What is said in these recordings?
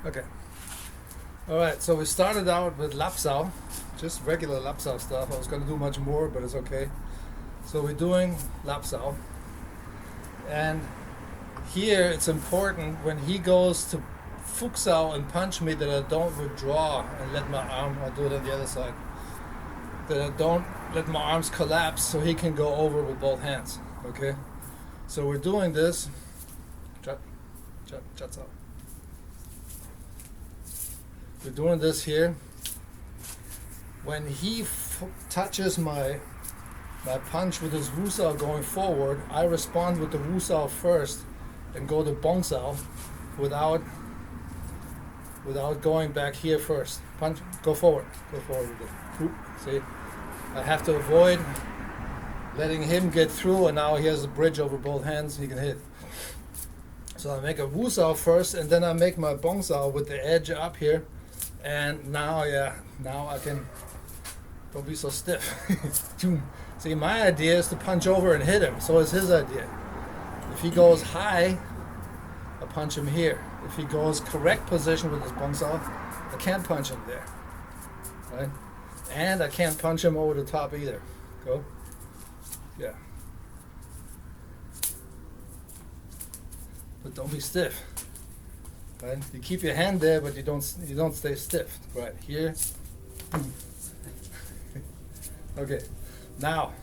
Okay. Alright, so we started out with Lap Sau, just regular Lap Sau stuff. I was going to do much more, but it's okay. So we're doing Lap Sau. And here it's important when he goes to Fuch Sau and punch me that I don't withdraw and let my arm, I'll do it on the other side, that I don't let my arms collapse so he can go over with both hands. Okay? So we're doing this. Chats out. We're doing this here. When he touches my punch with his Wu Sau going forward, I respond with the Wu Sau first and go to Bong Sau without going back here first. Punch, go forward with it. See, I have to avoid letting him get through, and now he has a bridge over both hands. He can hit. So I make a Wu Sau first, and then I make my Bong Sau with the edge up here. And now I can, don't be so stiff. See, my idea is to punch over and hit him. So is his idea. If he goes high, I punch him here. If he goes correct position with his Bong Sau, I can't punch him there. Right? And I can't punch him over the top either. Go. Yeah. But don't be stiff. Right? You keep your hand there, but you don't stay stiff. Right here. Okay. Now,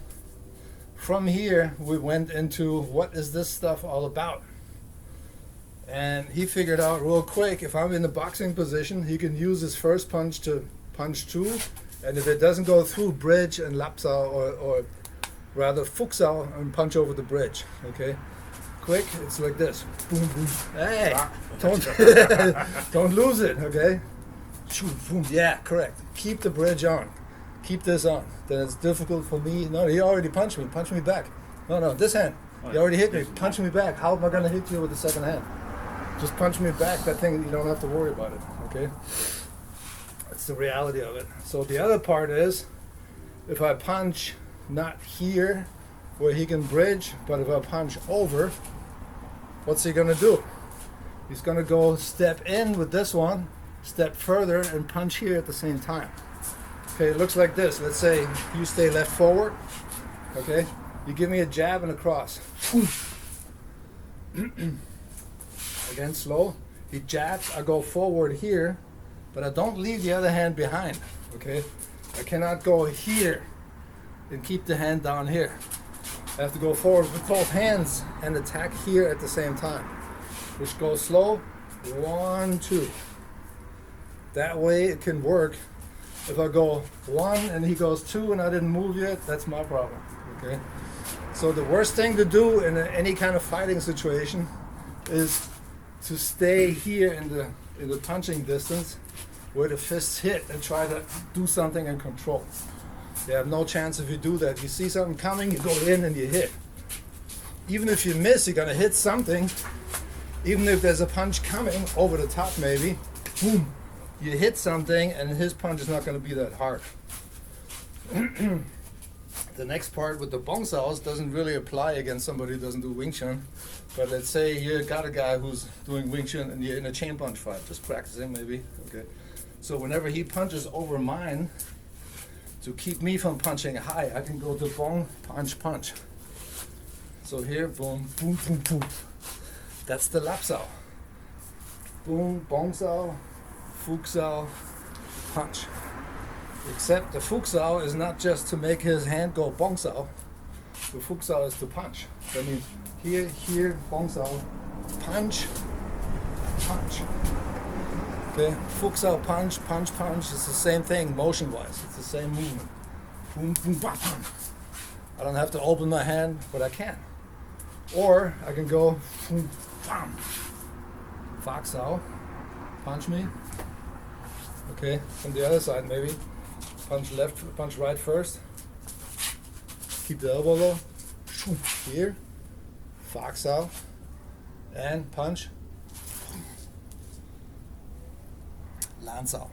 from here we went into what is this stuff all about? And he figured out real quick, if I'm in the boxing position, he can use his first punch to punch through, and if it doesn't go through, bridge and Lap Sau, or rather Fuch Sau and punch over the bridge. Okay. Quick, it's like this. Boom, boom. Hey, don't lose it, okay? Boom. Yeah, correct. Keep the bridge on. Keep this on. Then it's difficult for me. No, he already punched me. Punch me back. No, this hand. He already hit me. Punch me back. How am I going to hit you with the second hand? Just punch me back. That thing, you don't have to worry about it, okay? That's the reality of it. So the other part is, if I punch not here, where he can bridge, but if I punch over, what's he gonna do? He's gonna go step in with this one, step further, and punch here at the same time. Okay, it looks like this. Let's say you stay left forward. Okay, you give me a jab and a cross. Again, slow. He jabs, I go forward here, but I don't leave the other hand behind. Okay, I cannot go here and keep the hand down here. I have to go forward with both hands and attack here at the same time, which goes slow. 1, 2. That way it can work. If I go 1 and he goes 2 and I didn't move yet, that's my problem. Okay. So the worst thing to do in any kind of fighting situation is to stay here in the punching distance where the fists hit and try to do something in control. You have no chance if you do that. You see something coming, you go in and you hit. Even if you miss, you're going to hit something. Even if there's a punch coming over the top maybe, boom, you hit something and his punch is not going to be that hard. The next part with the Bong Saus doesn't really apply against somebody who doesn't do Wing Chun. But let's say you got a guy who's doing Wing Chun and you're in a chain punch fight, just practicing maybe. Okay. So whenever he punches over mine, to keep me from punching high, I can go to bong, punch, punch. So here, boom, boom, boom, boom. That's the Lap Sau. Boom, Bong Sau, Fuch Sau, punch. Except the Fuch Sau is not just to make his hand go Bong Sau. The Fuch Sau is to punch. That means here, Bong Sau, punch, punch. Okay, Fuch Sau, punch, punch, punch. It's the same thing motion-wise. It's the same movement. Boom, boom, bam, bam. I don't have to open my hand, but I can. Or I can go boom, bam. Fuch Sau, punch me. Okay, from the other side maybe. Punch left, punch right first. Keep the elbow low. Here. Fuch Sau. And punch. Lan Sau.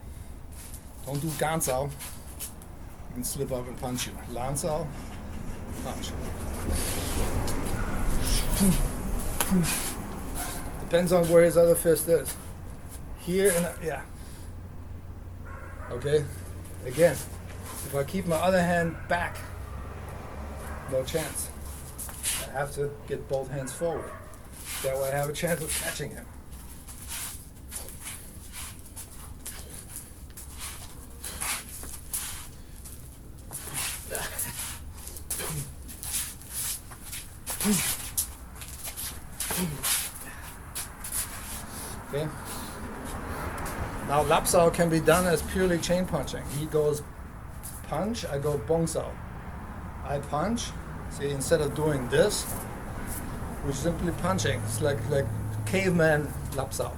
Don't do Gan Sau. You can slip up and punch you. Lan Sau, punch. Depends on where his other fist is. here and yeah. Okay, again, if I keep my other hand back, no chance. I have to get both hands forward. That way I have a chance of catching him. Okay. Now Lap Sau can be done as purely chain punching. He goes punch, I go Bong Sau. I punch. See, instead of doing this, we're simply punching. It's like caveman Lap Sau.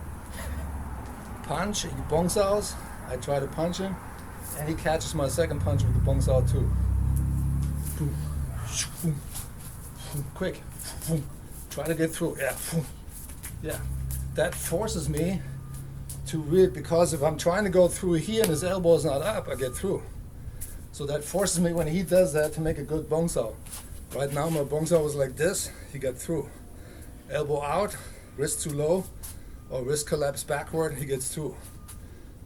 Punch, he Bong Saus. I try to punch him, and he catches my second punch with the Bong Sau too. Quick. Try to get through. Yeah. Yeah. That forces me to really, because if I'm trying to go through here and his elbow is not up, I get through. So that forces me when he does that to make a good Bong Sau. Right now my Bong Sau was like this, he got through. Elbow out, wrist too low, or wrist collapse backward, he gets through.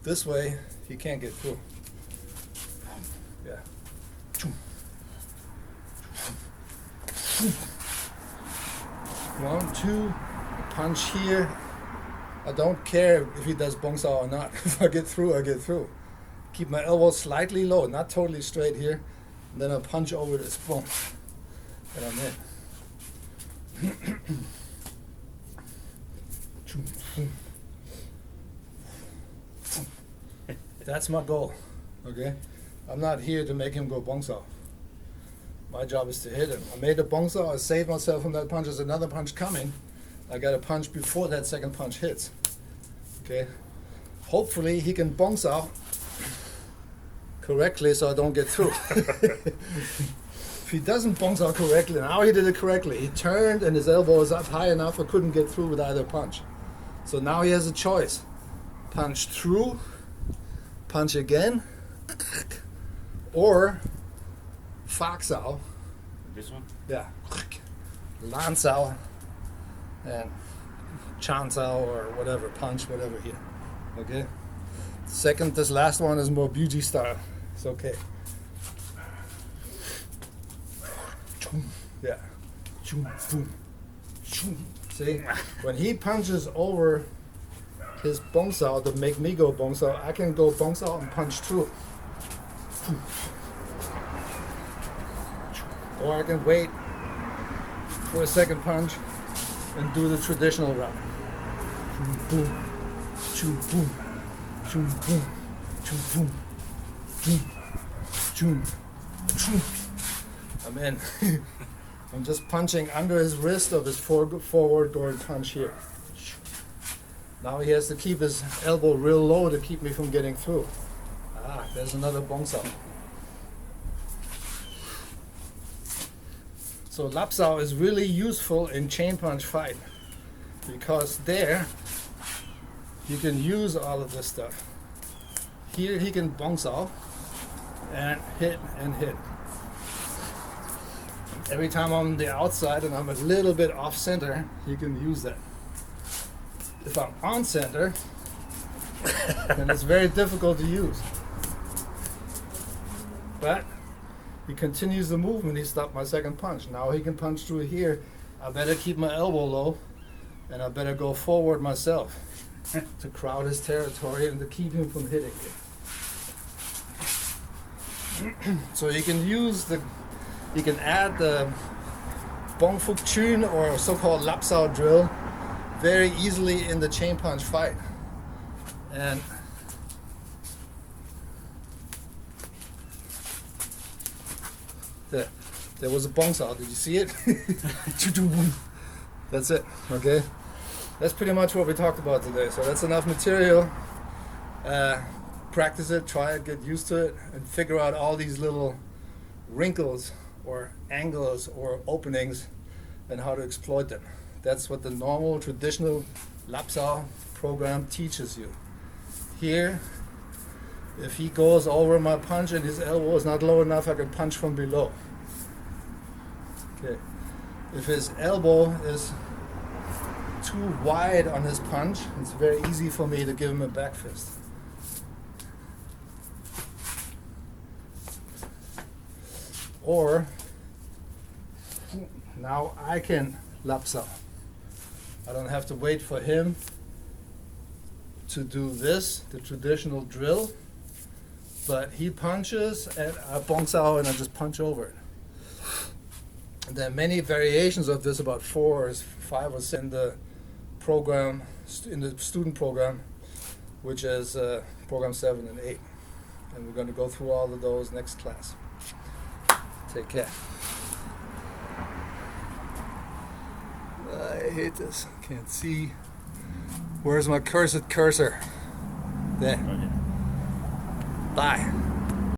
This way, he can't get through. Yeah. One, two, punch here. I don't care if he does Bong Sau or not. If I get through, I get through. Keep my elbow slightly low, not totally straight here. And then I punch over this, boom, and I'm in. That's my goal, okay? I'm not here to make him go Bong Sau. My job is to hit him. I made a Bong Sau, I saved myself from that punch. There's another punch coming. I got a punch before that second punch hits. Okay? Hopefully he can Bong Sau correctly so I don't get through. If he doesn't Bong Sau correctly, now he did it correctly. He turned and his elbow was up high enough I couldn't get through with either punch. So now he has a choice. Punch through, punch again, or Fak Sau. This one? Yeah. Lan Sau and Chan Sau or whatever, punch, whatever here. Okay? Second, this last one is more beauty style. It's okay. Yeah. See, when he punches over his Bong Sau to make me go Bong Sau, I can go Bong Sau and punch through. Or I can wait for a second punch and do the traditional route. Boom, boom, boom, boom, boom, boom, boom, boom. I'm in. I'm just punching under his wrist of his forward going punch here. Now he has to keep his elbow real low to keep me from getting through. Ah, there's another Bong Sau. So Lap Sau is really useful in chain punch fight because there you can use all of this stuff. Here he can Bong Sau and hit and hit. Every time I'm on the outside and I'm a little bit off center, he can use that. If I'm on center, then it's very difficult to use. But he continues the movement, he stopped my second punch. Now he can punch through here. I better keep my elbow low and I better go forward myself to crowd his territory and to keep him from hitting me. So you can you can add the Bong Fuk Chun or so-called Lap Sau drill very easily in the chain punch fight. And there was a Bong Sau. Did you see it? That's it. Okay. That's pretty much what we talked about today. So that's enough material. Practice it, try it, get used to it, and figure out all these little wrinkles or angles or openings and how to exploit them. That's what the normal traditional Lap Sau program teaches you. Here, if he goes over my punch and his elbow is not low enough, I can punch from below. Okay. If his elbow is too wide on his punch, it's very easy for me to give him a back fist. Or now I can Lap Sau. I don't have to wait for him to do this, the traditional drill, but he punches and I Bong Sau and I just punch over it. And there are many variations of this, about 4 or 5 or 6 in the program, in the student program, which is program 7 and 8. And we're going to go through all of those next class. Take care. I hate this. Can't see. Where's my cursed cursor? There. Bye.